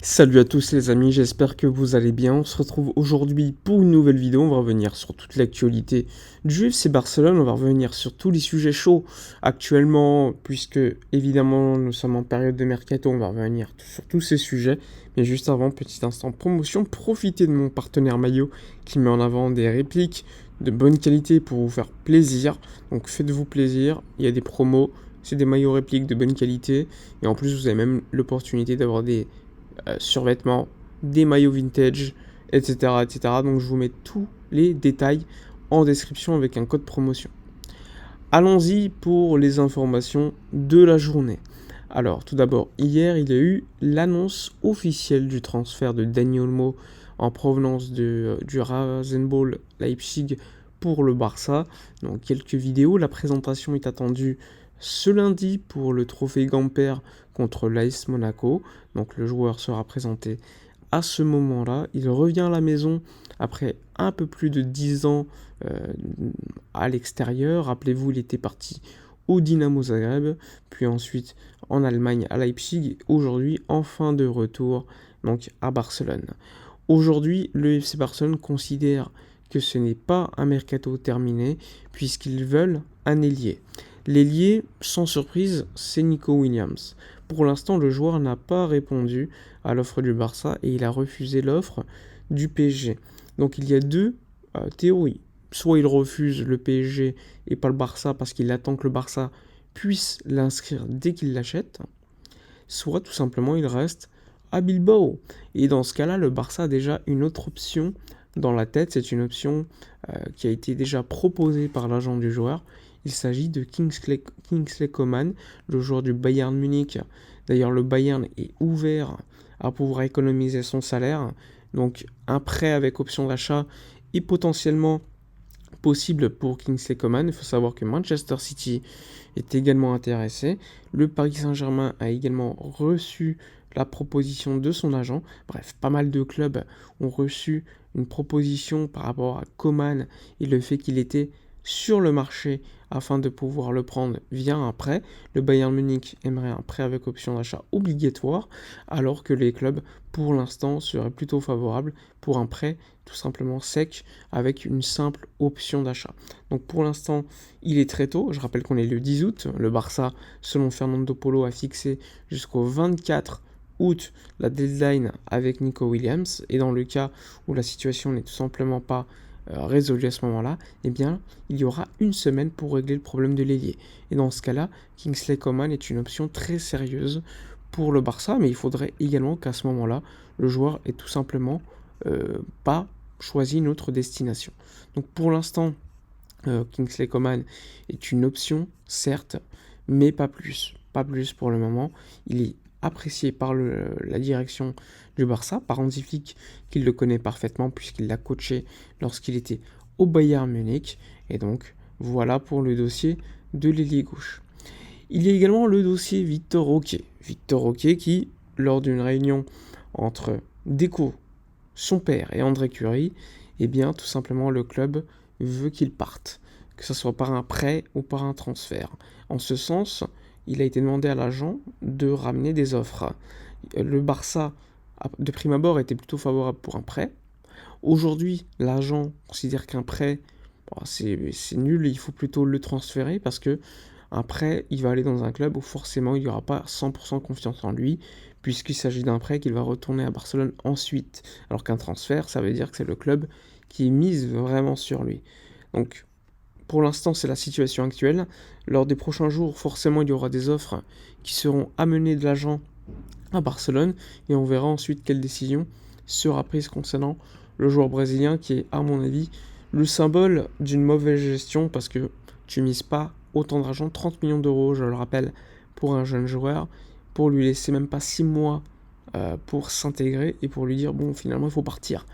Salut à tous les amis, j'espère que vous allez bien. On se retrouve aujourd'hui pour une nouvelle vidéo. On va revenir sur toute l'actualité du FC Barcelone. On va revenir sur tous les sujets chauds actuellement, puisque évidemment nous sommes en période de mercato. On va revenir sur tous ces sujets. Mais juste avant, petit instant promotion, profitez de mon partenaire Maillot qui met en avant des répliques de bonne qualité pour vous faire plaisir. Donc faites-vous plaisir, il y a des promos, c'est des maillots répliques de bonne qualité. Et en plus, vous avez même l'opportunité d'avoir des survêtements, des maillots vintage, etc., etc. Donc je vous mets tous les détails en description avec un code promotion. Allons-y pour les informations de la journée. Alors tout d'abord, hier il y a eu l'annonce officielle du transfert de Dani Olmo en provenance du Rasenball Leipzig pour le Barça. Donc quelques vidéos, la présentation est attendue ce lundi pour le trophée Gamper contre l'AS Monaco. Donc le joueur sera présenté à ce moment-là. Il revient à la maison après un peu plus de 10 ans à l'extérieur. Rappelez-vous, il était parti au Dynamo Zagreb, puis ensuite en Allemagne à Leipzig, aujourd'hui en fin de retour donc à Barcelone. Aujourd'hui, le FC Barcelone considère que ce n'est pas un mercato terminé puisqu'ils veulent un ailier. L'ailier, sans surprise, c'est Nico Williams. Pour l'instant, le joueur n'a pas répondu à l'offre du Barça et il a refusé l'offre du PSG. Donc il y a deux théories. Soit il refuse le PSG et pas le Barça parce qu'il attend que le Barça puisse l'inscrire dès qu'il l'achète, soit tout simplement il reste à Bilbao. Et dans ce cas-là, le Barça a déjà une autre option dans la tête. C'est une option qui a été déjà proposée par l'agent du joueur. Il s'agit de Kingsley Coman, le joueur du Bayern Munich. D'ailleurs, le Bayern est ouvert à pouvoir économiser son salaire. Donc, un prêt avec option d'achat est potentiellement possible pour Kingsley Coman. Il faut savoir que Manchester City est également intéressé. Le Paris Saint-Germain a également reçu la proposition de son agent. Bref, pas mal de clubs ont reçu une proposition par rapport à Coman et le fait qu'il était sur le marché afin de pouvoir le prendre via un prêt. Le Bayern Munich aimerait un prêt avec option d'achat obligatoire, alors que les clubs, pour l'instant, seraient plutôt favorables pour un prêt tout simplement sec avec une simple option d'achat. Donc pour l'instant, il est très tôt. Je rappelle qu'on est le 10 août. Le Barça, selon Fernando Polo, a fixé jusqu'au 24 août la deadline avec Nico Williams. Et dans le cas où la situation n'est tout simplement pas résolue à ce moment-là, eh bien, il y aura une semaine pour régler le problème de l'ailier. Et dans ce cas-là, Kingsley Coman est une option très sérieuse pour le Barça, mais il faudrait également qu'à ce moment-là, le joueur ait tout simplement pas choisi une autre destination. Donc pour l'instant, Kingsley Coman est une option, certes, mais pas plus. Pas plus pour le moment. Il est apprécié par la direction du Barça, par Hansi Flick, qu'il le connaît parfaitement puisqu'il l'a coaché lorsqu'il était au Bayern Munich. Et donc, voilà pour le dossier de l'ailier gauche. Il y a également le dossier Victor Roque. Victor Roque qui, lors d'une réunion entre Deco, son père et André Curie, eh bien, tout simplement, le club veut qu'il parte, que ce soit par un prêt ou par un transfert. En ce sens, il a été demandé à l'agent de ramener des offres. Le Barça, de prime abord, était plutôt favorable pour un prêt. Aujourd'hui, l'agent considère qu'un prêt, c'est nul, il faut plutôt le transférer parce que un prêt, il va aller dans un club où forcément il n'y aura pas 100% confiance en lui, puisqu'il s'agit d'un prêt qu'il va retourner à Barcelone ensuite. Alors qu'un transfert, ça veut dire que c'est le club qui mise vraiment sur lui. Donc, pour l'instant, c'est la situation actuelle. Lors des prochains jours, forcément, il y aura des offres qui seront amenées de l'agent à Barcelone, et on verra ensuite quelle décision sera prise concernant le joueur brésilien qui est, à mon avis, le symbole d'une mauvaise gestion, parce que tu mises pas autant d'argent, 30 millions d'euros, je le rappelle, pour un jeune joueur, pour lui laisser même pas 6 mois pour s'intégrer et pour lui dire bon, finalement il faut partir.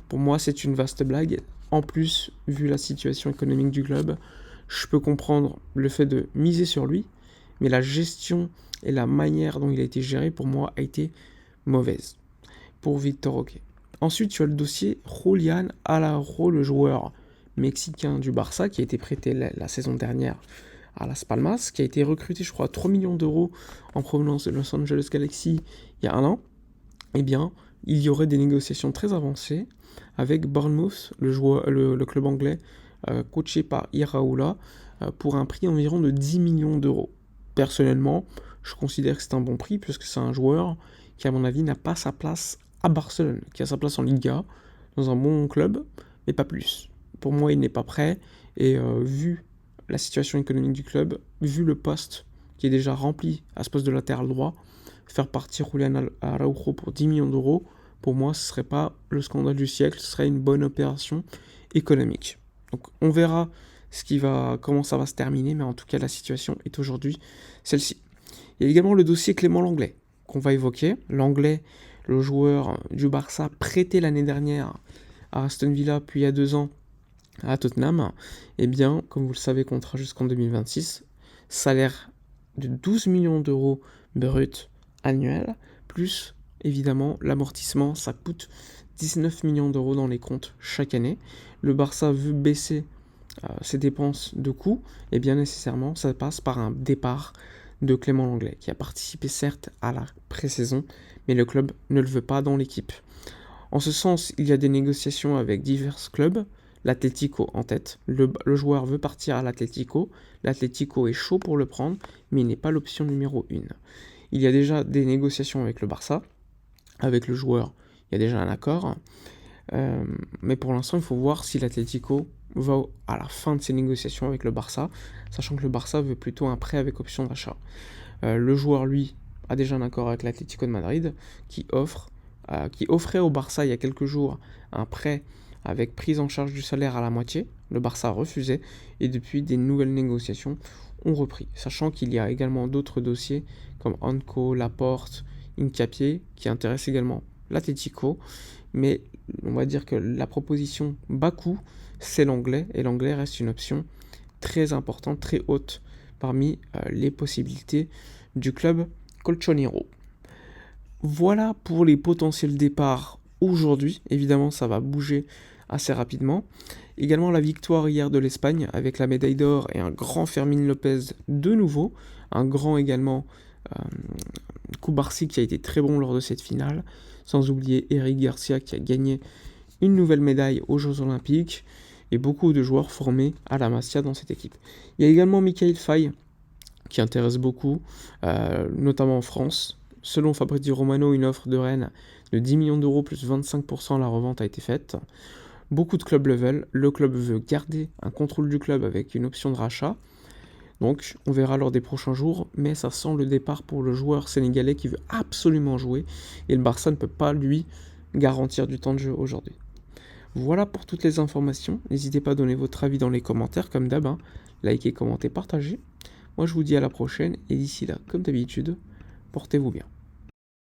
Pour moi, c'est une vaste blague. En plus, vu la situation économique du club, je peux comprendre le fait de miser sur lui, mais la gestion et la manière dont il a été géré, pour moi, a été mauvaise pour Victor Roque. Ensuite, tu as le dossier Julián Araujo, le joueur mexicain du Barça, qui a été prêté la saison dernière à Las Palmas, qui a été recruté, je crois, à 3 millions d'euros en provenance de Los Angeles Galaxy il y a un an. eh bien, il y aurait des négociations très avancées avec Bournemouth, le club anglais, coaché par Iraola, pour un prix environ de 10 millions d'euros. Personnellement, je considère que c'est un bon prix, puisque c'est un joueur qui, à mon avis, n'a pas sa place à Barcelone, qui a sa place en Liga, dans un bon club, mais pas plus. Pour moi, il n'est pas prêt, et vu la situation économique du club, vu le poste qui est déjà rempli à ce poste de latéral droit, faire partir Julian Araujo pour 10 millions d'euros, pour moi, ce ne serait pas le scandale du siècle, ce serait une bonne opération économique. Donc on verra comment ça va se terminer, mais en tout cas, la situation est aujourd'hui celle-ci. Il y a également le dossier Clément Lenglet, qu'on va évoquer. Lenglet, le joueur du Barça, prêté l'année dernière à Aston Villa, puis il y a 2 ans à Tottenham, eh bien, comme vous le savez, contrat jusqu'en 2026, salaire de 12 millions d'euros bruts annuels, plus évidemment l'amortissement, ça coûte 19 millions d'euros dans les comptes chaque année. Le Barça veut baisser ses dépenses de coûts, et bien nécessairement ça passe par un départ de Clément Lenglet, qui a participé certes à la pré-saison, mais le club ne le veut pas dans l'équipe. En ce sens, il y a des négociations avec divers clubs, l'Atlético en tête. Le joueur veut partir à l'Atlético. L'Atlético est chaud pour le prendre, mais il n'est pas l'option numéro 1. Il y a déjà des négociations avec le Barça. Avec le joueur, il y a déjà un accord. Mais pour l'instant, il faut voir si l'Atlético va à la fin de ses négociations avec le Barça, sachant que le Barça veut plutôt un prêt avec option d'achat. Le joueur, lui, a déjà un accord avec l'Atlético de Madrid qui offrait au Barça il y a quelques jours un prêt avec prise en charge du salaire à la moitié. Le Barça a refusé et depuis des nouvelles négociations ont repris, sachant qu'il y a également d'autres dossiers comme Anco, Laporte, Hincapié qui intéressent également l'Atlético, mais on va dire que la proposition bas coût, c'est l'anglais, et l'anglais reste une option très importante, très haute parmi les possibilités du club colchonero. Voilà pour les potentiels départs aujourd'hui. Évidemment, ça va bouger assez rapidement. Également la victoire hier de l'Espagne avec la médaille d'or et un grand Fermín López de nouveau. Un grand également Cubarsí qui a été très bon lors de cette finale. Sans oublier Eric Garcia qui a gagné une nouvelle médaille aux Jeux Olympiques. Et beaucoup de joueurs formés à la Masia dans cette équipe. Il y a également Michael Faye qui intéresse beaucoup, notamment en France. Selon Fabrizio Romano, une offre de Rennes de 10 millions d'euros plus 25% à la revente a été faite. Beaucoup de clubs le veulent. Le club veut garder un contrôle du club avec une option de rachat. Donc on verra lors des prochains jours, mais ça sent le départ pour le joueur sénégalais qui veut absolument jouer. Et le Barça ne peut pas lui garantir du temps de jeu aujourd'hui. Voilà pour toutes les informations. N'hésitez pas à donner votre avis dans les commentaires comme d'hab. Likez, commentez, partagez. Moi je vous dis à la prochaine et d'ici là, comme d'habitude, portez-vous bien.